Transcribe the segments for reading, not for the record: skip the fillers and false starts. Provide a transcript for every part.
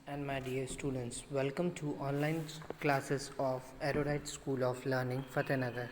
and my dear students, welcome to online classes of Erudite School of Learning, Fatehnagar.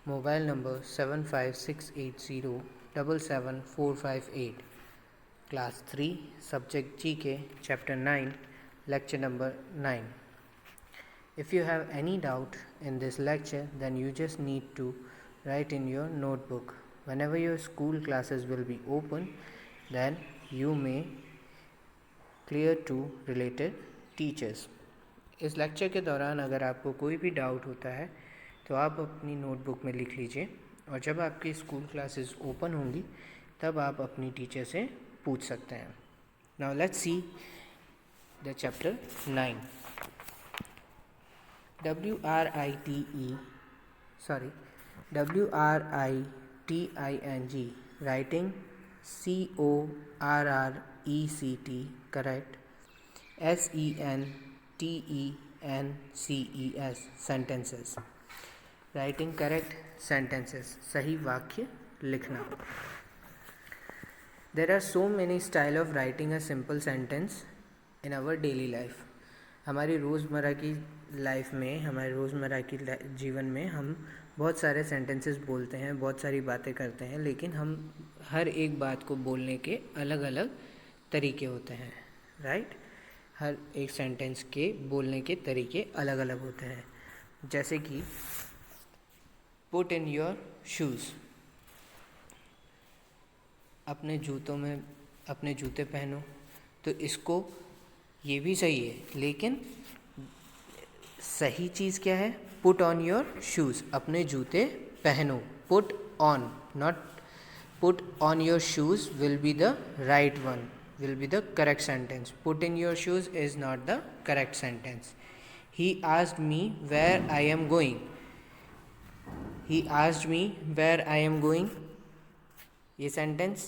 Mobile number 75680777458. Class 3, Subject GK, Chapter 9, Lecture number 9. If you have any doubt in this lecture, then you just need to write in your notebook. Whenever your school classes will be open, then you may clear to related teachers. इस lecture के दौरान अगर आपको कोई भी doubt होता है तो आप अपनी नोटबुक में लिख लीजिए और जब आपकी स्कूल क्लासेस ओपन होंगी तब आप अपनी टीचर से पूछ सकते हैं. Now let's see the chapter 9. WRITING writing CORRECT correct. SENTENCES sentences writing correct sentences सही वाक्य लिखना. There are so many style of writing a simple sentence in our daily life. हमारी रोज़मर्रा की लाइफ में, हमारे रोज़मर्रा की जीवन में हम बहुत सारे सेंटेंसेस बोलते हैं, बहुत सारी बातें करते हैं, लेकिन हम हर एक बात को बोलने के अलग अलग तरीके होते हैं. राइट हर एक सेंटेंस के बोलने के तरीके अलग अलग होते हैं. जैसे कि पुट इन योर शूज़, अपने जूतों में अपने जूते पहनो. तो इसको ये भी सही है, लेकिन सही चीज़ क्या है? पुट ऑन योर शूज़, अपने जूते पहनो. Put on, not put on your shoes will be the right one, will be the correct sentence. Put in your shoes is not the correct sentence. He asked me where I am going. He asked me where I am going. ये sentence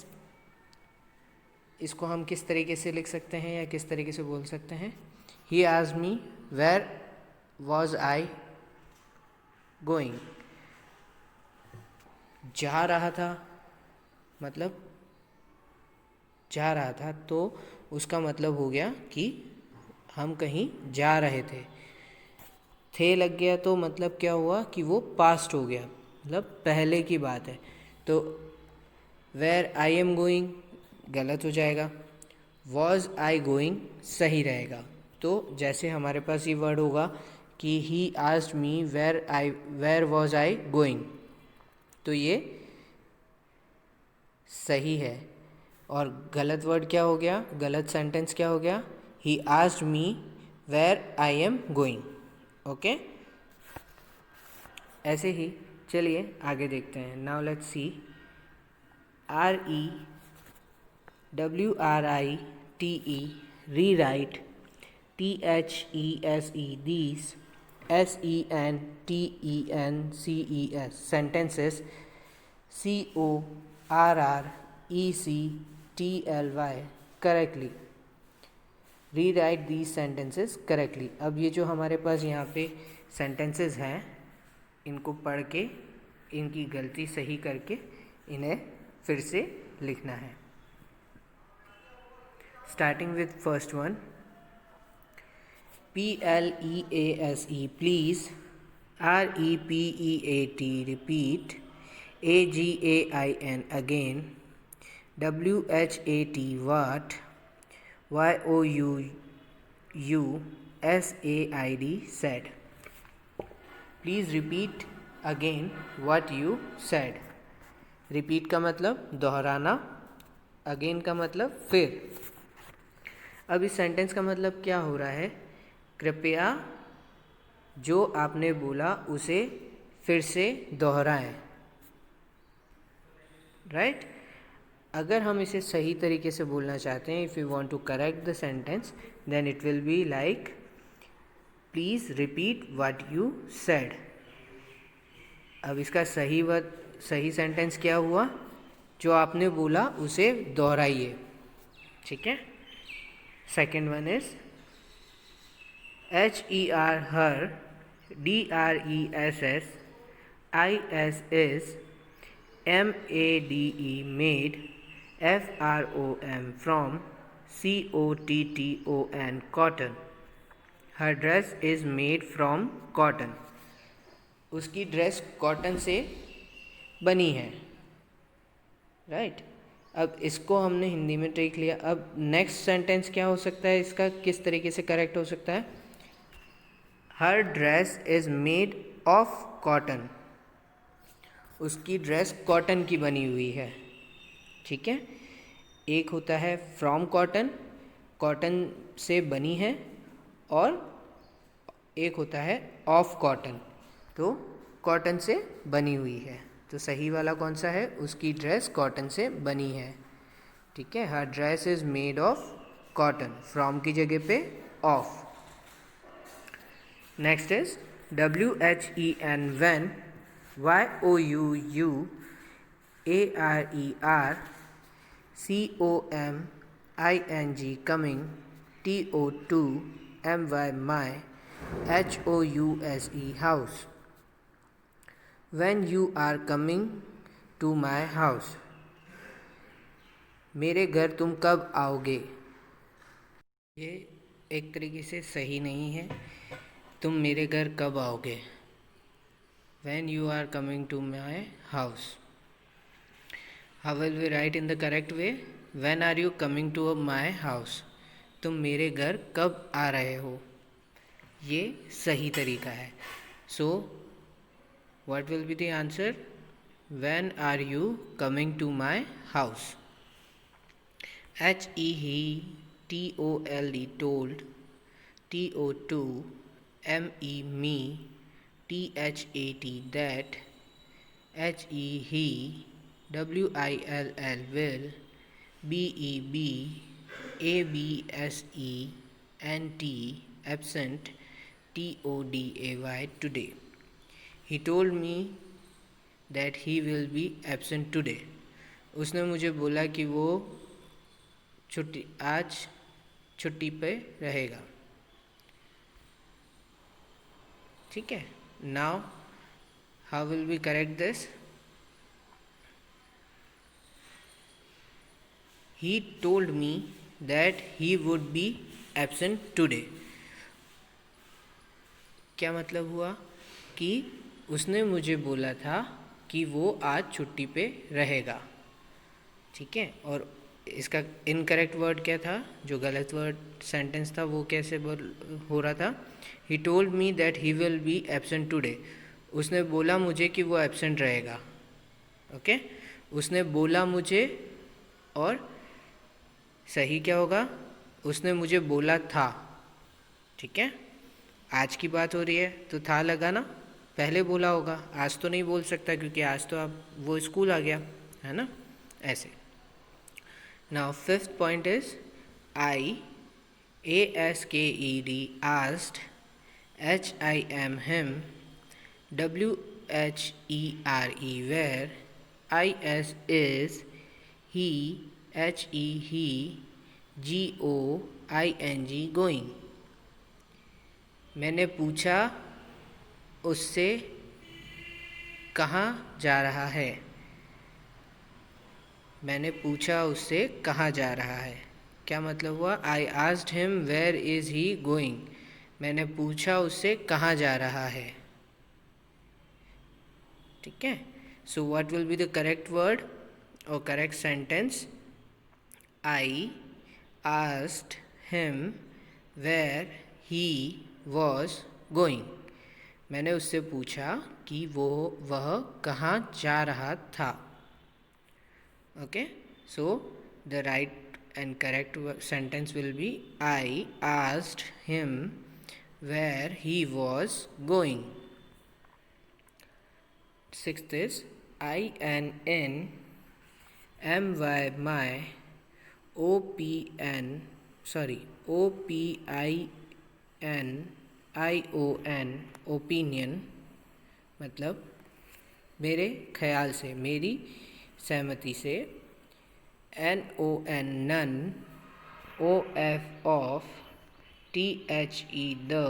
इसको हम किस तरीके से लिख सकते हैं या किस तरीके से बोल सकते हैं? He asked me where was I going. जा रहा था मतलब जा रहा था, तो उसका मतलब हो गया कि हम कहीं जा रहे थे. थे लग गया तो मतलब क्या हुआ कि वो पास्ट हो गया, मतलब पहले की बात है. तो वेयर आई एम गोइंग गलत हो जाएगा, वॉज आई गोइंग सही रहेगा. तो जैसे हमारे पास ये वर्ड होगा कि he asked me where was I going, तो ये सही है. और गलत वर्ड क्या हो गया, गलत सेंटेंस क्या हो गया? He asked me where I am going. Okay, ऐसे ही चलिए आगे देखते हैं. Now let's see REWRITE rewrite, THESE these, SENTENCES sentences, CORRECTLY correctly. Rewrite these sentences correctly. अब ये जो हमारे पास यहाँ पे sentences हैं, इनको पढ़ के इनकी गलती सही करके इन्हें फिर से लिखना है. Starting with first one, PLEASE please, REPEAT repeat, AGAIN again, WHAT what, YOUUSAID said. Please repeat again what you said. Repeat का मतलब दोहराना, again का मतलब फिर. अब इस सेंटेंस का मतलब क्या हो रहा है? कृपया जो आपने बोला उसे फिर से दोहराएं. राइट अगर हम इसे सही तरीके से बोलना चाहते हैं, if you want to correct the sentence, then it will be like please repeat what you said. अब इसका सही सेंटेंस क्या हुआ? जो आपने बोला उसे दोहराइए. ठीक है. Second one is HER her, DRESS IS is, MADE made, FROM from, COTTON, cotton. Her dress is made from cotton. उसकी ड्रेस कॉटन से बनी है, राइट। अब इसको हमने हिंदी में ट्रिक लिया। अब नेक्स्ट सेंटेंस क्या हो सकता है, इसका किस तरीके से करेक्ट हो सकता है? Her dress is made of cotton, उसकी ड्रेस कॉटन की बनी हुई है, ठीक है। एक होता है फ्रॉम कॉटन, कॉटन से बनी है, और एक होता है ऑफ कॉटन, तो कॉटन से बनी हुई है। तो सही वाला कौन सा है? उसकी ड्रेस कॉटन से बनी है, ठीक है। Her dress is made of cotton, from की जगह पे of. Next is WHEN, when, YOUUARER, COMING, coming, TO2 MY, HOUSE, house. When you are coming to my house, मेरे घर तुम कब आओगे? ये एक तरीके से सही नहीं है। तुम मेरे घर कब आओगे? When you are coming to my house. How will we write in the correct way? When are you coming to my house? तुम मेरे घर कब आ रहे हो? ये सही तरीका है। So, what will be the answer? When are you coming to my house? HE, TOLD, told, TO2 me, THAT, that, HE, WILL, will, BEB, ABSENT, absent, TODAY, today. He told me that he will be absent today. उसने मुझे बोला कि वो आज छुट्टी पे रहेगा, ठीक है। Now how will we correct this? He told me that he would be absent today. क्या मतलब हुआ कि उसने मुझे बोला था कि वो आज छुट्टी पे रहेगा, ठीक है। और इसका इनकरेक्ट वर्ड क्या था? जो गलत वर्ड सेंटेंस था वो कैसे हो रहा था? ही told me that he will be absent today. उसने बोला मुझे कि वो एब्सेंट रहेगा, ओके। उसने बोला मुझे, और सही क्या होगा? उसने मुझे बोला था, ठीक है। आज की बात हो रही है तो था लगा ना, पहले बोला होगा। आज तो नहीं बोल सकता क्योंकि आज तो अब वो स्कूल आ गया, है ना, ऐसे। Now fifth point is I, ASKED, asked, HIM, him, WHERE, where, is, he, he, GOING, going. मैंने पूछा उससे कहाँ जा रहा है? मैंने पूछा उससे कहाँ जा रहा है। क्या मतलब हुआ? I asked him where is he going. मैंने पूछा उससे कहाँ जा रहा है, ठीक है। So what will be the correct word और correct sentence? I asked him where he was going. मैंने उससे पूछा कि वह कहाँ जा रहा था, okay. So the right and correct sentence will be I asked him where he was going. Sixth is INN MY OPIN opinion, मतलब मेरे ख्याल से, मेरी सहमति से। NON none, OF off, THE the,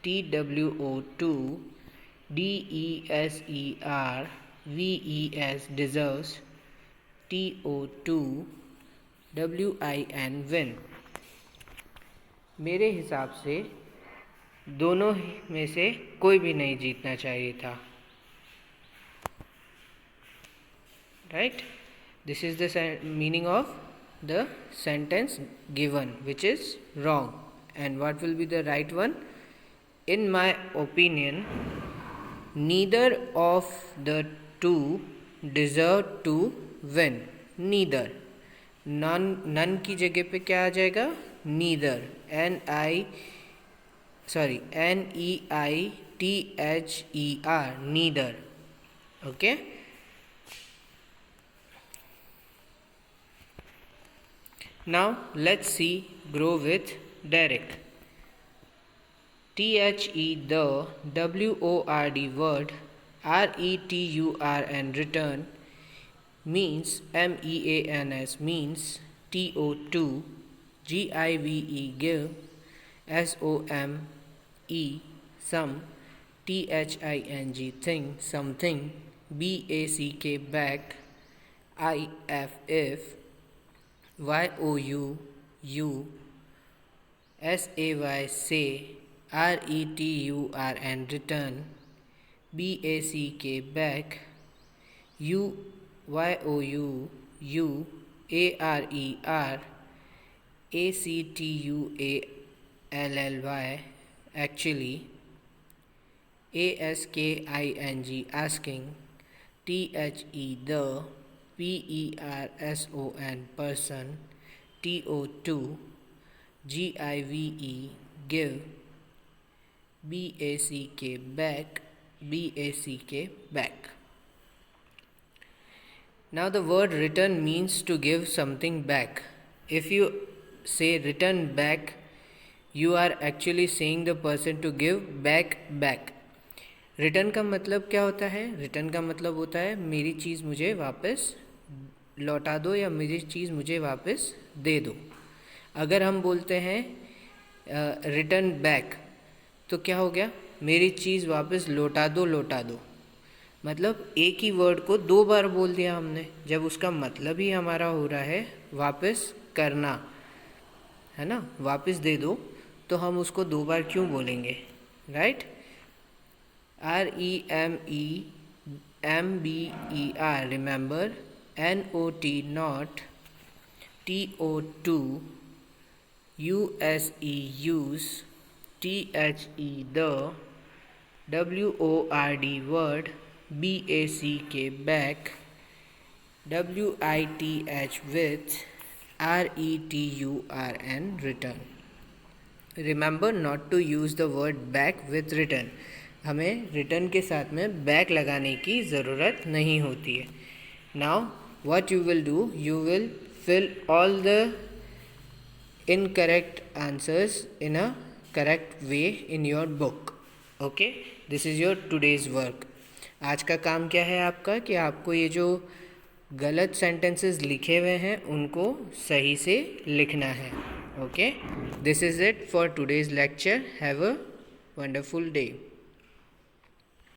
TWO2, DESER, VES deserves, TO2 WIN win। मेरे हिसाब से दोनों में से कोई भी नहीं जीतना चाहिए था। Right, this is the meaning of the sentence given which is wrong. And what will be the right one? In my opinion neither of the two deserve to win. Neither, none की जगह पे क्या आ जाएगा? Neither. NEITHER, neither। okay, now let's see grow with Derek। the WORD word RETUR and return means MEANS means TO2, GIVE give, SOME some, THING thing something, BACK back, IF if, YOU you, SAY say, RETUR and return, BACK back, YOU you, ARER, ACTUALLY actually, ASKING asking, THE the, PERSON person, TO2, GIVE give, BACK back, BACK back। Now the word return means to give something back. If you say return back, you are actually saying the person to give back back। Return का मतलब क्या होता है? Return का मतलब होता है मेरी चीज़ मुझे वापस लौटा दो या मेरी चीज़ मुझे वापस दे दो। अगर हम बोलते हैं रिटर्न बैक, तो क्या हो गया? मेरी चीज़ वापस लौटा दो, लौटा दो। मतलब एक ही वर्ड को दो बार बोल दिया हमने, जब उसका मतलब ही हमारा हो रहा है वापस करना, है ना, वापस दे दो, तो हम उसको दो बार क्यों बोलेंगे? Right, REMEMBER remember, NOT not, TO2 USE use, THE the, WORD word, BACK back, WITH with, RETUR and return। Remember not to use the word back with return। हमें रिटर्न के साथ में बैक लगाने की ज़रूरत नहीं होती है। Now what you will do, you will fill all the incorrect answers in a correct way in your book. Okay, this is your today's work. आज का काम क्या है आपका कि आपको ये जो गलत सेंटेंसेस लिखे हुए हैं उनको सही से लिखना है। Okay, this is it for today's lecture. Have a wonderful day.